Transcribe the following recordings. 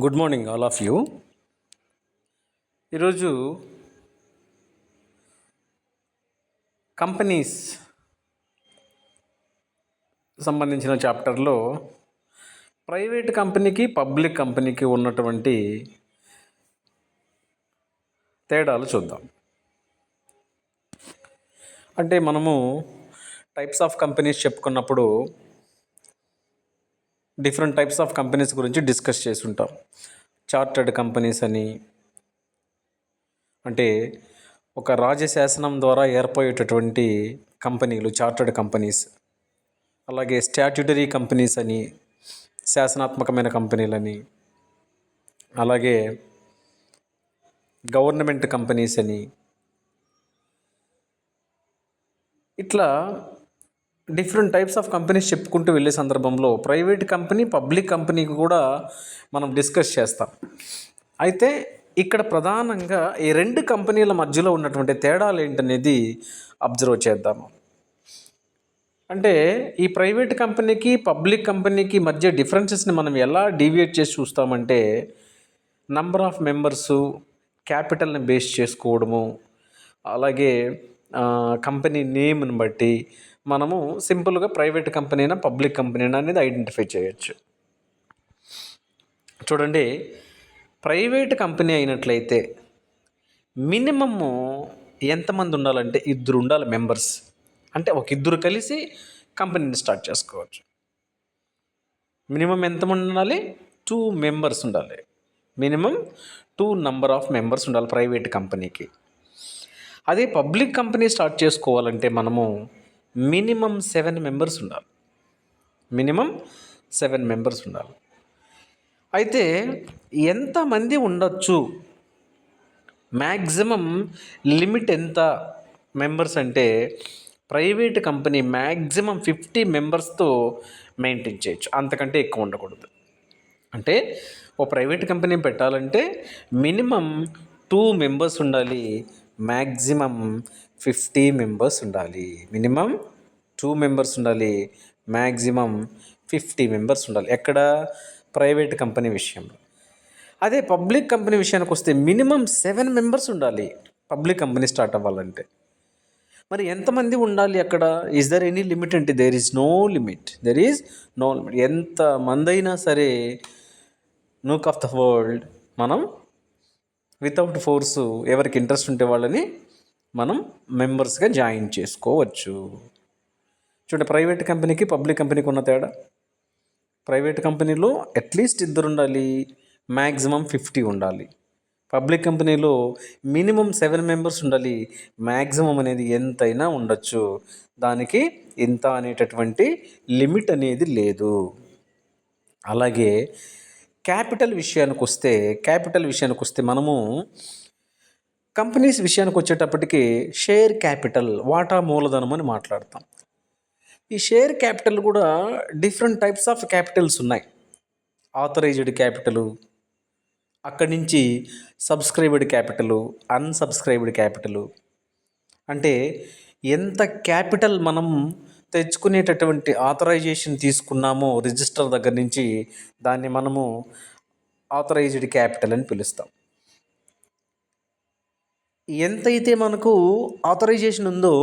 Good morning all of you. ఈరోజు companies సంబంధించిన చాప్టర్లో ప్రైవేట్ కంపెనీకి పబ్లిక్ కంపెనీకి ఉన్నటువంటి తేడాలు చూద్దాం. అంటే మనము టైప్స్ ఆఫ్ కంపెనీస్ చెప్పుకున్నప్పుడు డిఫరెంట్ టైప్స్ ఆఫ్ కంపెనీస్ గురించి డిస్కస్ చేసుంటాం. చార్టర్డ్ కంపెనీస్ అని, అంటే ఒక రాజశాసనం ద్వారా ఏర్పడేటటువంటి కంపెనీలు చార్టర్డ్ కంపెనీస్. అలాగే స్టాట్యుటరీ కంపెనీస్ అని, శాసనాత్మకమైన కంపెనీలని. అలాగే గవర్నమెంట్ కంపెనీస్ అని. ఇట్లా డిఫరెంట్ టైప్స్ ఆఫ్ కంపెనీస్ చెప్పుకుంటూ వెళ్ళే సందర్భంలో ప్రైవేట్ కంపెనీ పబ్లిక్ కంపెనీకి కూడా మనం డిస్కస్ చేస్తాం. అయితే ఇక్కడ ప్రధానంగా ఈ రెండు కంపెనీల మధ్యలో ఉన్నటువంటి తేడాలు ఏంటనేది అబ్జర్వ్ చేద్దాము. అంటే ఈ ప్రైవేట్ కంపెనీకి పబ్లిక్ కంపెనీకి మధ్య డిఫరెన్సెస్ని మనం ఎలా డీవియేట్ చేసి చూస్తామంటే, నంబర్ ఆఫ్ మెంబర్సు, క్యాపిటల్ని బేస్ చేసుకోవడము, అలాగే కంపెనీ నేమ్ని బట్టి మనము సింపుల్గా ప్రైవేట్ కంపెనీనా పబ్లిక్ కంపెనీనా అనేది ఐడెంటిఫై చేయొచ్చు. చూడండి, ప్రైవేట్ కంపెనీ అయినట్లయితే మినిమము ఎంతమంది ఉండాలంటే ఇద్దరు ఉండాలి మెంబర్స్. అంటే ఒక ఇద్దరు కలిసి కంపెనీని స్టార్ట్ చేసుకోవచ్చు. మినిమం ఎంతమంది ఉండాలి? 2 మెంబర్స్ ఉండాలి. మినిమం 2 నంబర్ ఆఫ్ మెంబర్స్ ఉండాలి ప్రైవేట్ కంపెనీకి. అదే పబ్లిక్ కంపెనీ స్టార్ట్ చేసుకోవాలంటే మనము మినిమం 7 మెంబర్స్ ఉండాలి. మినిమం 7 మెంబర్స్ ఉండాలి. అయితే ఎంతమంది ఉండొచ్చు, మ్యాక్సిమం లిమిట్ ఎంత మెంబర్స్ అంటే, ప్రైవేట్ కంపెనీ మ్యాక్సిమం 50 మెంబర్స్తో మెయింటైన్ చేయొచ్చు, అంతకంటే ఎక్కువ ఉండకూడదు. అంటే ఓ ప్రైవేట్ కంపెనీ పెట్టాలంటే మినిమం 2 మెంబర్స్ ఉండాలి, మ్యాక్సిమం 50 మెంబర్స్ ఉండాలి. మినిమం 2 మెంబర్స్ ఉండాలి, మ్యాక్సిమం 50 మెంబర్స్ ఉండాలి. ఎక్కడ? ప్రైవేట్ కంపెనీ విషయంలో. అదే పబ్లిక్ కంపెనీ విషయానికి వస్తే మినిమం 7 మెంబర్స్ ఉండాలి పబ్లిక్ కంపెనీ స్టార్ట్ అవ్వాలంటే. మరి ఎంతమంది ఉండాలి అక్కడ? ఈజ్ దర్ ఎనీ లిమిట్ అంటే there is no limit. There is no limit. ఎంతమంది అయినా సరే, నూక్ ఆఫ్ ద వరల్డ్ మనం వితౌట్ ఫోర్సు ఎవరికి ఇంట్రెస్ట్ ఉంటే వాళ్ళని మనం మెంబర్స్గా జాయిన్ చేసుకోవచ్చు. చూడండి, ప్రైవేట్ కంపెనీకి పబ్లిక్ కంపెనీకి ఉన్న తేడా. ప్రైవేట్ కంపెనీలో అట్లీస్ట్ ఇద్దరు ఉండాలి, మ్యాక్సిమం 50 ఉండాలి. పబ్లిక్ కంపెనీలో మినిమం 7 మెంబర్స్ ఉండాలి, మ్యాక్సిమం అనేది ఎంతైనా ఉండొచ్చు. దానికి ఇంత అనేటటువంటి లిమిట్ అనేది లేదు. అలాగే క్యాపిటల్ విషయానికి వస్తే మనము కంపెనీస్ విషయానికి వచ్చేటప్పటికి షేర్ క్యాపిటల్, వాటా మూలధనం అని మాట్లాడతాం. ఈ షేర్ క్యాపిటల్ కూడా డిఫరెంట్ టైప్స్ ఆఫ్ క్యాపిటల్స్ ఉన్నాయి. ఆథరైజ్డ్ క్యాపిటలు, అక్కడి నుంచి సబ్స్క్రైబ్డ్ క్యాపిటలు, అన్సబ్స్క్రైబ్డ్ క్యాపిటలు. అంటే ఎంత క్యాపిటల్ మనం తెచ్చుకునేటటువంటి ఆథరైజేషన్ తీసుకున్నామో రిజిస్టర్ దగ్గర నుంచి, దాన్ని మనము ఆథరైజ్డ్ క్యాపిటల్ అని పిలుస్తాం. ఎంతైతే మనకు ఆథరైజేషన్ ఉందో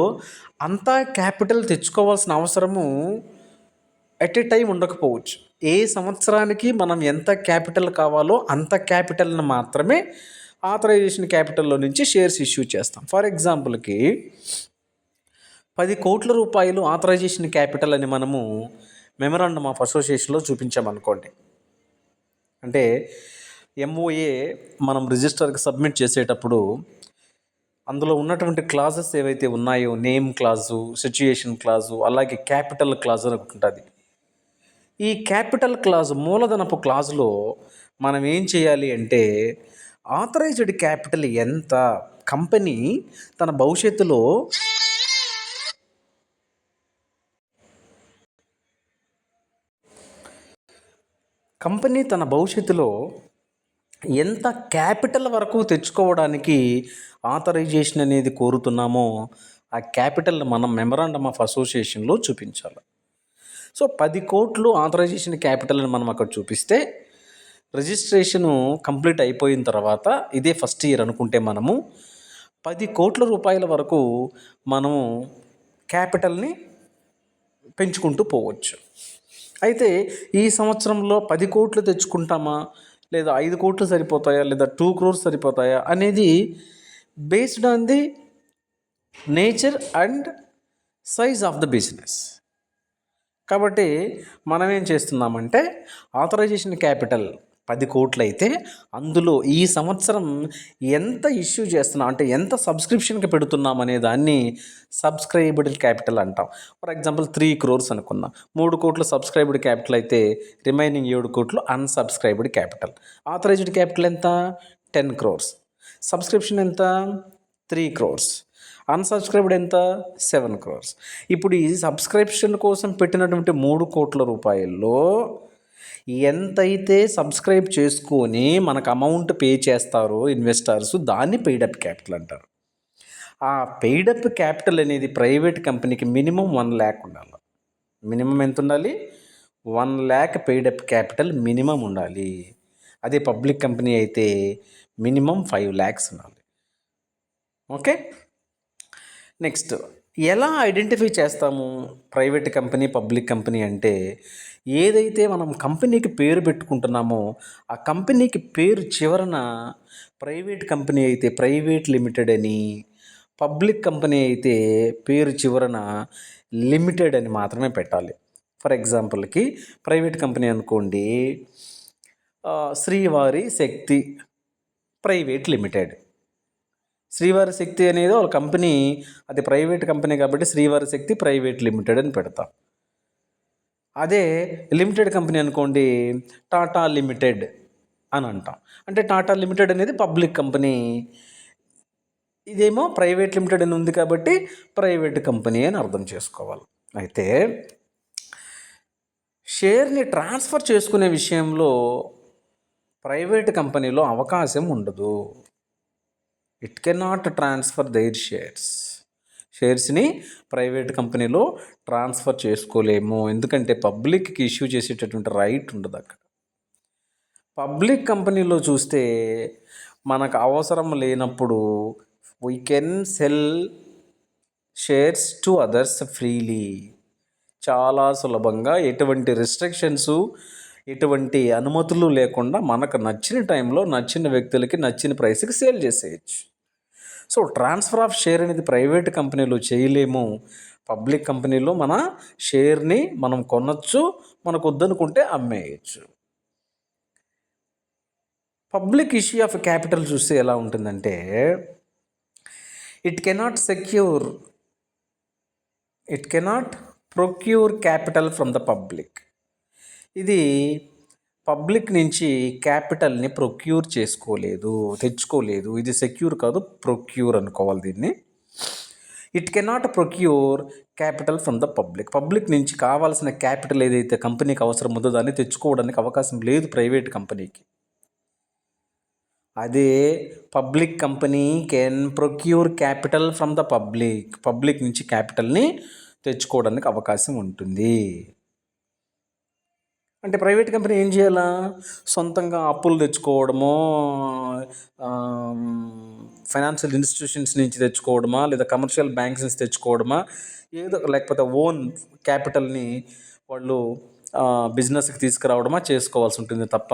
అంతా క్యాపిటల్ తెచ్చుకోవాల్సిన అవసరము ఎట్ ఏ టైం ఉండకపోవచ్చు. ఏ సంవత్సరానికి మనం ఎంత క్యాపిటల్ కావాలో అంత క్యాపిటల్ని మాత్రమే ఆథరైజేషన్ క్యాపిటల్లో నుంచి షేర్స్ ఇష్యూ చేస్తాం. ఫర్ ఎగ్జాంపుల్కి 10 కోట్ల రూపాయలు ఆథరైజేషన్ క్యాపిటల్ అని మనము మెమరాండమ్ ఆఫ్ అసోసియేషన్లో చూపించామనుకోండి. అంటే ఎంఓఏ మనం రిజిస్టర్కి సబ్మిట్ చేసేటప్పుడు అందులో ఉన్నటువంటి క్లాజెస్ ఏవైతే ఉన్నాయో, నేమ్ క్లాజు, సిచ్యుయేషన్ క్లాజు, అలాగే క్యాపిటల్ క్లాజు అని ఒకటి ఉంటుంది. ఈ క్యాపిటల్ క్లాజు, మూలధనపు క్లాజులో మనం ఏం చేయాలి అంటే, ఆథరైజ్డ్ క్యాపిటల్ ఎంత, కంపెనీ తన భవిష్యత్తులో ఎంత క్యాపిటల్ వరకు తెచ్చుకోవడానికి ఆథరైజేషన్ అనేది కోరుతున్నామో ఆ క్యాపిటల్ మనం మెమరాండమ్ ఆఫ్ అసోసియేషన్లో చూపించాలి. సో 10 కోట్లు ఆథరైజేషన్ క్యాపిటల్ అని మనం అక్కడ చూపిస్తే రిజిస్ట్రేషను కంప్లీట్ అయిపోయిన తర్వాత ఇదే ఫస్ట్ ఇయర్ అనుకుంటే మనము 10 కోట్ల రూపాయల వరకు మనము క్యాపిటల్ని పెంచుకుంటూ పోవచ్చు. అయితే ఈ సంవత్సరంలో 10 కోట్లు తెచ్చుకుంటామా, లేదా 5 కోట్లు సరిపోతాయా, లేదా 2 crores సరిపోతాయా అనేది based on the nature and size of the business. కాబట్టి మనం ఏం చేస్తున్నామంటే ఆథరైజేషన్ క్యాపిటల్ 10 కోట్లు అయితే అందులో ఈ సంవత్సరం ఎంత ఇష్యూ చేస్తున్నాం అంటే ఎంత సబ్స్క్రిప్షన్కి పెడుతున్నాం అనే దాన్ని సబ్స్క్రైబ్డ్ క్యాపిటల్ అంటాం. ఫర్ ఎగ్జాంపుల్ 3 crores అనుకుందాం. 3 కోట్ల సబ్స్క్రైబ్డ్ క్యాపిటల్ అయితే రిమైనింగ్ 7 కోట్లు అన్సబ్స్క్రైబ్డ్ క్యాపిటల్. ఆథరైజ్డ్ క్యాపిటల్ ఎంత? 10 crores. సబ్స్క్రిప్షన్ ఎంత? 3 crores. అన్సబ్స్క్రైబ్డ్ ఎంత? 7 crores. ఇప్పుడు ఈ సబ్స్క్రిప్షన్ కోసం పెట్టినటువంటి 3 కోట్ల రూపాయల్లో ఎంతైతే సబ్స్క్రైబ్ చేసుకొని మనకు అమౌంట్ పే చేస్తారో ఇన్వెస్టర్స్, దాన్ని పెయిడప్ క్యాపిటల్ అంటారు. ఆ పెయిడప్ క్యాపిటల్ అనేది ప్రైవేట్ కంపెనీకి మినిమం 1 lakh ఉండాలి. మినిమం ఎంత ఉండాలి? 1 lakh పెయిడప్ క్యాపిటల్ మినిమం ఉండాలి. అదే పబ్లిక్ కంపెనీ అయితే మినిమం 5 lakhs ఉండాలి. ఓకే. నెక్స్ట్, ఎలా ఐడెంటిఫై చేస్తాము ప్రైవేట్ కంపెనీ, పబ్లిక్ కంపెనీ అంటే ఏదైతే మనం కంపెనీకి పేరు పెట్టుకుంటున్నామో ఆ కంపెనీకి పేరు చివరన ప్రైవేట్ కంపెనీ అయితే ప్రైవేట్ లిమిటెడ్ అని, పబ్లిక్ కంపెనీ అయితే పేరు చివరన లిమిటెడ్ అని మాత్రమే పెట్టాలి. ఫర్ ఎగ్జాంపుల్కి ప్రైవేట్ కంపెనీ అనుకోండి, శ్రీవారి శక్తి ప్రైవేట్ లిమిటెడ్. శ్రీవారి శక్తి అనేది ఒక కంపెనీ, అది ప్రైవేట్ కంపెనీ కాబట్టి శ్రీవారి శక్తి ప్రైవేట్ లిమిటెడ్ అని పెడతాం. అదే లిమిటెడ్ కంపెనీ అనుకోండి, టాటా లిమిటెడ్ అని అంటాం. అంటే టాటా లిమిటెడ్ అనేది పబ్లిక్ కంపెనీ, ఇదేమో ప్రైవేట్ లిమిటెడ్ అని ఉంది కాబట్టి ప్రైవేట్ కంపెనీ అని అర్థం చేసుకోవాలి. అయితే షేర్ని ట్రాన్స్ఫర్ చేసుకునే విషయంలో ప్రైవేట్ కంపెనీలో అవకాశం ఉండదు. ఇట్ కెనాట్ ట్రాన్స్ఫర్ దైర్ షేర్స్ని ప్రైవేట్ కంపెనీలో ట్రాన్స్ఫర్ చేసుకోలేము. ఎందుకంటే పబ్లిక్కి ఇష్యూ చేసేటటువంటి రైట్ ఉండదు అక్కడ. పబ్లిక్ కంపెనీలో చూస్తే మనకు అవసరం లేనప్పుడు we can sell shares to others freely. చాలా సులభంగా, ఎటువంటి రిస్ట్రిక్షన్స్, ఎటువంటి అనుమతులు లేకుండా మనకు నచ్చిన టైంలో నచ్చిన వ్యక్తులకి నచ్చిన ప్రైస్కి సేల్ చేసేయచ్చు. సో ట్రాన్స్ఫర్ ఆఫ్ షేర్ అనేది ప్రైవేట్ కంపెనీలో చేయలేము. పబ్లిక్ కంపెనీలో మన షేర్ని మనం కొనచ్చు, మనకు వద్దనుకుంటే అమ్మేయచ్చు. పబ్లిక్ ఇష్యూ ఆఫ్ క్యాపిటల్ చూస్తే ఎలా ఉంటుందంటే it cannot procure capital from the public. ఇది పబ్లిక్ నుంచి క్యాపిటల్ని ప్రొక్యూర్ తెచ్చుకోలేదు. ఇది సెక్యూర్ కాదు, ప్రొక్యూర్ అనుకోవాలి దీన్ని. It cannot procure capital from the public నుంచి కావాల్సిన క్యాపిటల్ ఏదైతే కంపెనీకి అవసరం ఉందో దాన్ని తెచ్చుకోవడానికి అవకాశం లేదు ప్రైవేట్ కంపెనీకి. అదే public company can procure capital from the public నుంచి క్యాపిటల్ని తెచ్చుకోవడానికి అవకాశం ఉంటుంది. అంటే ప్రైవేట్ కంపెనీ ఏం చేయాలా? సొంతంగా అప్పులు తెచ్చుకోవడమో, ఫైనాన్షియల్ ఇన్స్టిట్యూషన్స్ నుంచి తెచ్చుకోవడమా, లేదా కమర్షియల్ బ్యాంక్స్ నుంచి తెచ్చుకోవడమా, ఏదో, లేకపోతే ఓన్ క్యాపిటల్ని వాళ్ళు బిజినెస్కి తీసుకురావడమా చేసుకోవాల్సి ఉంటుంది తప్ప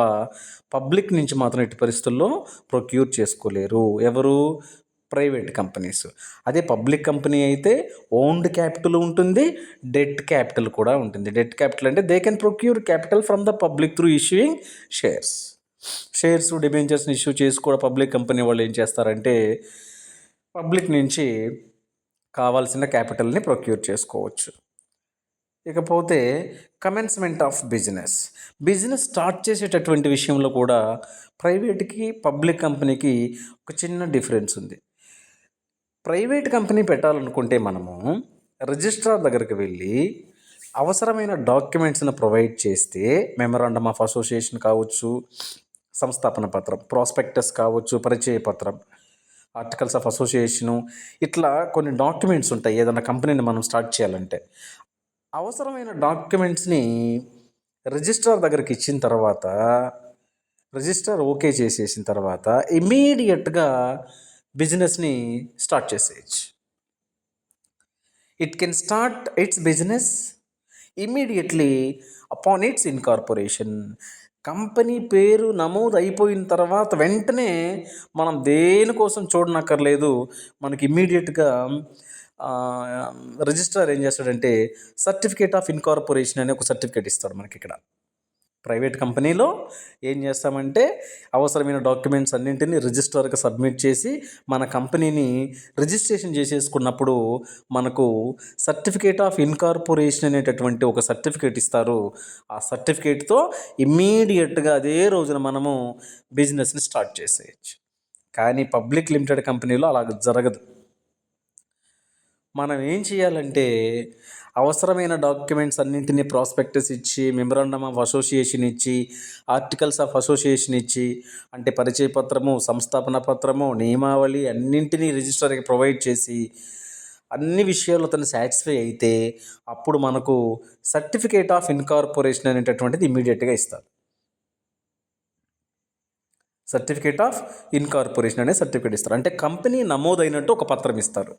పబ్లిక్ నుంచి మాత్రం ఎట్టి పరిస్థితుల్లో ప్రొక్యూర్ చేసుకోలేరు ఎవరు? Private companies. అదే పబ్లిక్ కంపెనీ అయితే ఓన్డ్ క్యాపిటల్ ఉంటుంది, డెట్ క్యాపిటల్ కూడా ఉంటుంది. డెట్ క్యాపిటల్ అంటే they can procure capital from the public through issuing shares డిబెంచర్స్ని ఇష్యూ చేసి కూడా పబ్లిక్ కంపెనీ వాళ్ళు ఏం చేస్తారంటే పబ్లిక్ నుంచి కావాల్సిన క్యాపిటల్ని ప్రొక్యూర్ చేసుకోవచ్చు. ఇకపోతే కమెన్స్మెంట్ ఆఫ్ బిజినెస్ స్టార్ట్ చేసేటటువంటి విషయంలో కూడా ప్రైవేట్కి పబ్లిక్ కంపెనీకి ఒక చిన్న డిఫరెన్స్ ఉంది. ప్రైవేట్ కంపెనీ పెట్టాలనుకుంటే మనము రిజిస్ట్రార్ దగ్గరికి వెళ్ళి అవసరమైన డాక్యుమెంట్స్ని ప్రొవైడ్ చేస్తే, మెమరాండమ్ ఆఫ్ అసోసియేషన్ కావచ్చు, సంస్థాపన పత్రం, ప్రాస్పెక్టస్ కావచ్చు, పరిచయ పత్రం, ఆర్టికల్స్ ఆఫ్ అసోసియేషను, ఇట్లా కొన్ని డాక్యుమెంట్స్ ఉంటాయి ఏదైనా కంపెనీని మనం స్టార్ట్ చేయాలంటే. అవసరమైన డాక్యుమెంట్స్ని రిజిస్ట్రార్ దగ్గరికి ఇచ్చిన తర్వాత రిజిస్టర్ ఓకే చేసేసిన తర్వాత ఇమీడియట్గా బిజినెస్ని స్టార్ట్ చేసేయచ్చు. It can start its business immediately upon it's incorporation. Company పేరు నమోదు అయిపోయిన తర్వాత వెంటనే మనం దేనికోసం చూడనక్కర్లేదు. మనకి ఇమ్మీడియట్గా రిజిస్ట్రార్ ఏం చేస్తాడంటే సర్టిఫికేట్ ఆఫ్ ఇన్కార్పొరేషన్ అనే ఒక సర్టిఫికేట్ ఇస్తాడు మనకి. ఇక్కడ ప్రైవేట్ కంపెనీలో ఏం చేస్తామంటే అవసరమైన డాక్యుమెంట్స్ అన్నింటినీ రిజిస్టర్కి సబ్మిట్ చేసి మన కంపెనీని రిజిస్ట్రేషన్ చేసేసుకున్నప్పుడు మనకు సర్టిఫికేట్ ఆఫ్ ఇన్కార్పొరేషన్ అనేటటువంటి ఒక సర్టిఫికేట్ ఇస్తారు. ఆ సర్టిఫికేట్తో ఇమ్మీడియట్గా అదే రోజున మనము బిజినెస్ని స్టార్ట్ చేసేయచ్చు. కానీ పబ్లిక్ లిమిటెడ్ కంపెనీలో అలా జరగదు. మనం ఏం చేయాలంటే అవసరమైన డాక్యుమెంట్స్ అన్నింటినీ ప్రాస్పెక్టస్ ఇచ్చి, మెమరాండమ్ ఆఫ్ అసోసియేషన్ ఇచ్చి, ఆర్టికల్స్ ఆఫ్ అసోసియేషన్ ఇచ్చి, అంటే పరిచయ పత్రము, సంస్థాపన పత్రము, నియమావళి అన్నింటినీ రిజిస్టర్కి ప్రొవైడ్ చేసి అన్ని విషయాలు తను సాటిస్ఫై అయితే అప్పుడు మనకు సర్టిఫికేట్ ఆఫ్ ఇన్కార్పొరేషన్ అనేటటువంటిది ఇమ్మీడియట్గా ఇస్తారు. సర్టిఫికేట్ ఆఫ్ ఇన్కార్పొరేషన్ అనే సర్టిఫికేట్ ఇస్తారు. అంటే కంపెనీ నమోదైనట్టు ఒక పత్రం ఇస్తారు.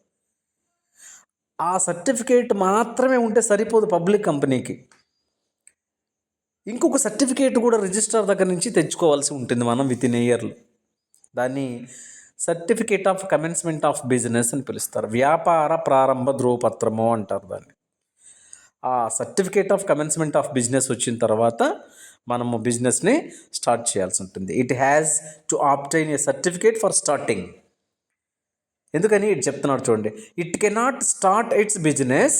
ఆ సర్టిఫికేట్ మాత్రమే ఉంటే సరిపోదు పబ్లిక్ కంపెనీకి. ఇంకొక సర్టిఫికేట్ కూడా రిజిస్ట్రార్ దగ్గర నుంచి తెచ్చుకోవాల్సి ఉంటుంది మనం విత్ ఇన్ ఇయర్లో. దాన్ని certificate of commencement of business అని పిలుస్తారు. వ్యాపార ప్రారంభ ధ్రువపత్రము అంటారు దాన్ని. ఆ certificate of commencement of business వచ్చిన తర్వాత మనము బిజినెస్ని స్టార్ట్ చేయాల్సి ఉంటుంది. It has to obtain a certificate for starting. ఎందుకని ఇటు చెప్తున్నాడు చూడండి. It cannot start its business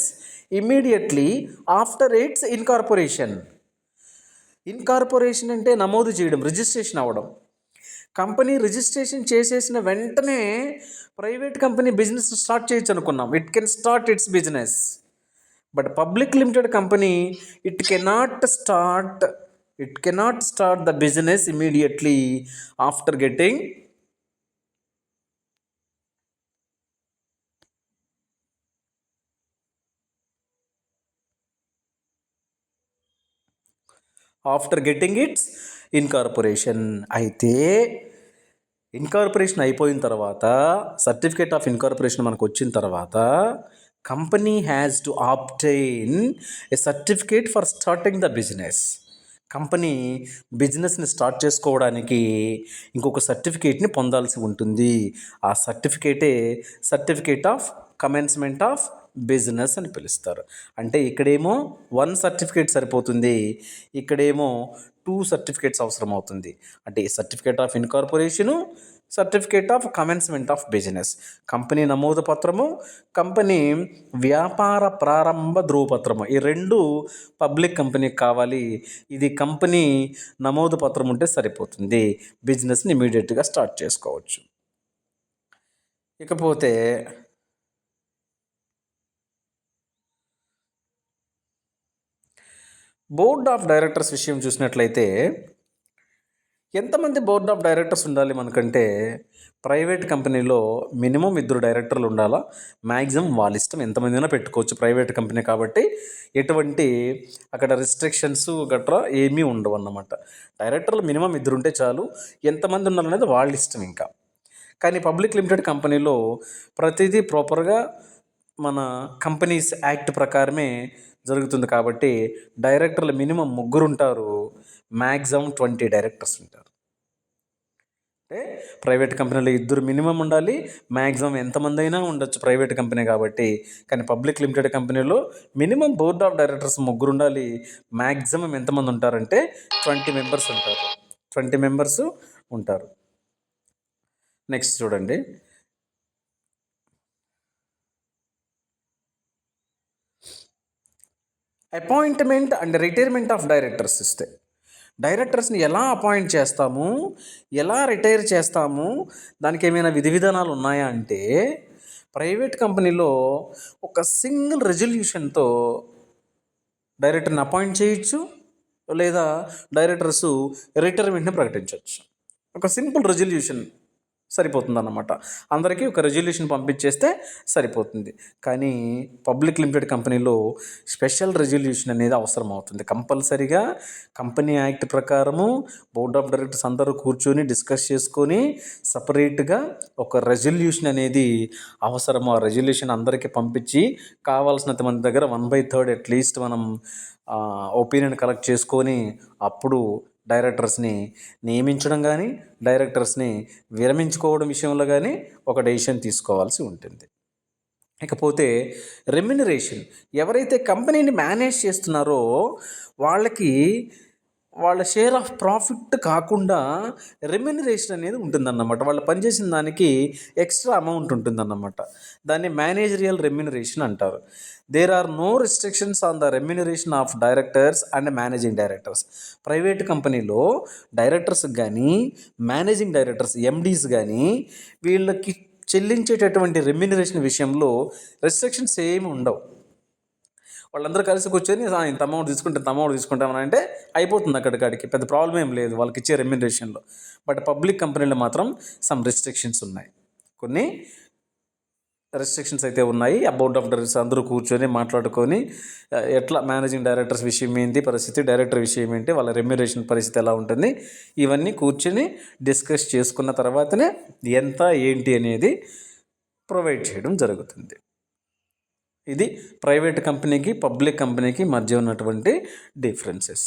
immediately after its incorporation. Incorporation అంటే నమోదు చేయడం, రిజిస్ట్రేషన్ అవ్వడం. కంపెనీ రిజిస్ట్రేషన్ చేసేసిన వెంటనే ప్రైవేట్ కంపెనీ బిజినెస్ స్టార్ట్ చేయొచ్చు అనుకున్నాం. It can start its business. But public limited company it cannot start the business immediately after getting its incorporation. అయితే incorporation అయిపోయిన తర్వాత, సర్టిఫికేట్ ఆఫ్ ఇన్కార్పొరేషన్ మనకు వచ్చిన తర్వాత company has to obtain a certificate for starting the business. Company బిజినెస్ని start చేసుకోవడానికి ఇంకొక సర్టిఫికేట్ని పొందాల్సి ఉంటుంది. ఆ సర్టిఫికేటే certificate of commencement of business అని పిలుస్తారు. అంటే ఇక్కడేమో 1 సర్టిఫికేట్ సరిపోతుంది, ఇక్కడేమో 2 సర్టిఫికేట్స్ అవసరం అవుతుంది. అంటే certificate of incorporation, certificate of commencement of business. Company నమోదు పత్రము, కంపెనీ వ్యాపార ప్రారంభ ధ్రువపత్రము, ఈ 2 పబ్లిక్ కంపెనీకి కావాలి. ఇది కంపెనీ నమోదు పత్రం ఉంటే సరిపోతుంది, బిజినెస్ని ఇమీడియట్గా స్టార్ట్ చేసుకోవచ్చు. ఇకపోతే బోర్డ్ ఆఫ్ డైరెక్టర్స్ విషయం చూసినట్లయితే ఎంతమంది బోర్డ్ ఆఫ్ డైరెక్టర్స్ ఉండాలి మనకంటే, ప్రైవేట్ కంపెనీలో మినిమం 2 డైరెక్టర్లు ఉండాలా. మ్యాక్సిమం వాళ్ళ ఇష్టం ఎంతమంది అయినా పెట్టుకోవచ్చు, ప్రైవేట్ కంపెనీ కాబట్టి ఎటువంటి అక్కడ రిస్ట్రిక్షన్స్ గట్రా ఏమీ ఉండవు అన్నమాట. డైరెక్టర్లు మినిమం 2 ఉంటే చాలు, ఎంతమంది ఉండాలనేది వాళ్ళ ఇష్టం ఇంకా. కానీ పబ్లిక్ లిమిటెడ్ కంపెనీలో ప్రతిదీ ప్రాపర్గా మన కంపెనీస్ యాక్ట్ ప్రకారమే జరుగుతుంది కాబట్టి డైరెక్టర్లు మినిమం 3 ఉంటారు, మ్యాక్సిమం 20 డైరెక్టర్స్ ఉంటారు. అంటే ప్రైవేట్ కంపెనీలో 2 మినిమం ఉండాలి, మ్యాక్సిమం ఎంతమంది అయినా ఉండొచ్చు ప్రైవేట్ కంపెనీ కాబట్టి. కానీ పబ్లిక్ లిమిటెడ్ కంపెనీలో మినిమం బోర్డ్ ఆఫ్ డైరెక్టర్స్ 3 ఉండాలి, మ్యాక్సిమం ఎంతమంది ఉంటారంటే 20 మెంబర్స్ ఉంటారు. 20 మెంబర్స్ ఉంటారు. నెక్స్ట్ చూడండి, appointment and retirement of directors ఇస్తే డైరెక్టర్స్ని ఎలా అపాయింట్ చేస్తాము, ఎలా రిటైర్ చేస్తాము, దానికి ఏమైనా విధి విధానాలు ఉన్నాయా అంటే, ప్రైవేట్ కంపెనీలో ఒక సింగిల్ రెజల్యూషన్తో డైరెక్టర్ని అపాయింట్ చేయొచ్చు, లేదా డైరెక్టర్స్ రిటైర్మెంట్ని ప్రకటించవచ్చు. ఒక సింపుల్ రెజల్యూషన్ సరిపోతుందన్నమాట. అందరికీ ఒక రెజల్యూషన్ పంపించేస్తే సరిపోతుంది. కానీ పబ్లిక్ లిమిటెడ్ కంపెనీలో స్పెషల్ రెజల్యూషన్ అనేది అవసరం అవుతుంది. కంపల్సరీగా కంపెనీ యాక్ట్ ప్రకారము బోర్డ్ ఆఫ్ డైరెక్టర్స్ అందరూ కూర్చొని డిస్కస్ చేసుకొని సపరేట్గా ఒక రెజల్యూషన్ అనేది అవసరము. ఆ రెజల్యూషన్ అందరికీ పంపించి కావాల్సినంత మంది దగ్గర 1/3 అట్లీస్ట్ మనం ఒపీనియన్ కలెక్ట్ చేసుకొని అప్పుడు డైరెక్టర్స్ని నియమించడం కానీ డైరెక్టర్స్ని విరమించుకోవడం విషయంలో కానీ ఒక డెసిషన్ తీసుకోవాల్సి ఉంటుంది. ఇకపోతే రెమ్యునరేషన్, ఎవరైతే కంపెనీని మేనేజ్ చేస్తున్నారో వాళ్ళకి వాళ్ళ షేర్ ఆఫ్ ప్రాఫిట్ కాకుండా రెమ్యునరేషన్ అనేది ఉంటుందన్నమాట. వాళ్ళు పనిచేసిన దానికి ఎక్స్ట్రా అమౌంట్ ఉంటుందన్నమాట. దాన్ని మేనేజరియల్ రెమ్యునరేషన్ అంటారు. There are no restrictions on the remuneration of directors and managing directors. Private కంపెనీలో డైరెక్టర్స్కి కానీ మేనేజింగ్ డైరెక్టర్స్ ఎండీస్ కానీ వీళ్ళకి చెల్లించేటటువంటి రెమ్యునరేషన్ విషయంలో రెస్ట్రిక్షన్స్ ఏమి ఉండవు. వాళ్ళందరూ కలిసి కూర్చొని ఇంత అమౌంట్ తీసుకుంటామని అంటే అయిపోతుంది అక్కడికి, పెద్ద ప్రాబ్లం ఏం లేదు వాళ్ళకి ఇచ్చే రెమ్యునరేషన్లో. బట్ పబ్లిక్ కంపెనీలో మాత్రం సమ్ రెస్ట్రిక్షన్స్ ఉన్నాయి. కొన్ని రెస్ట్రిక్షన్స్ అయితే ఉన్నాయి. బోర్డ్ ఆఫ్ డైరెక్టర్స్ అందరూ కూర్చొని మాట్లాడుకొని ఎట్లా మేనేజింగ్ డైరెక్టర్స్ విషయం ఏంటి పరిస్థితి, డైరెక్టర్ విషయం ఏంటి, వాళ్ళ రెమ్యునరేషన్ పరిస్థితి ఎలా ఉంటుంది, ఇవన్నీ కూర్చొని డిస్కస్ చేసుకున్న తర్వాతనే ఎంత ఏంటి అనేది ప్రొవైడ్ చేయడం జరుగుతుంది. ఇది ప్రైవేట్ కంపెనీకి పబ్లిక్ కంపెనీకి మధ్య ఉన్నటువంటి డిఫరెన్సెస్.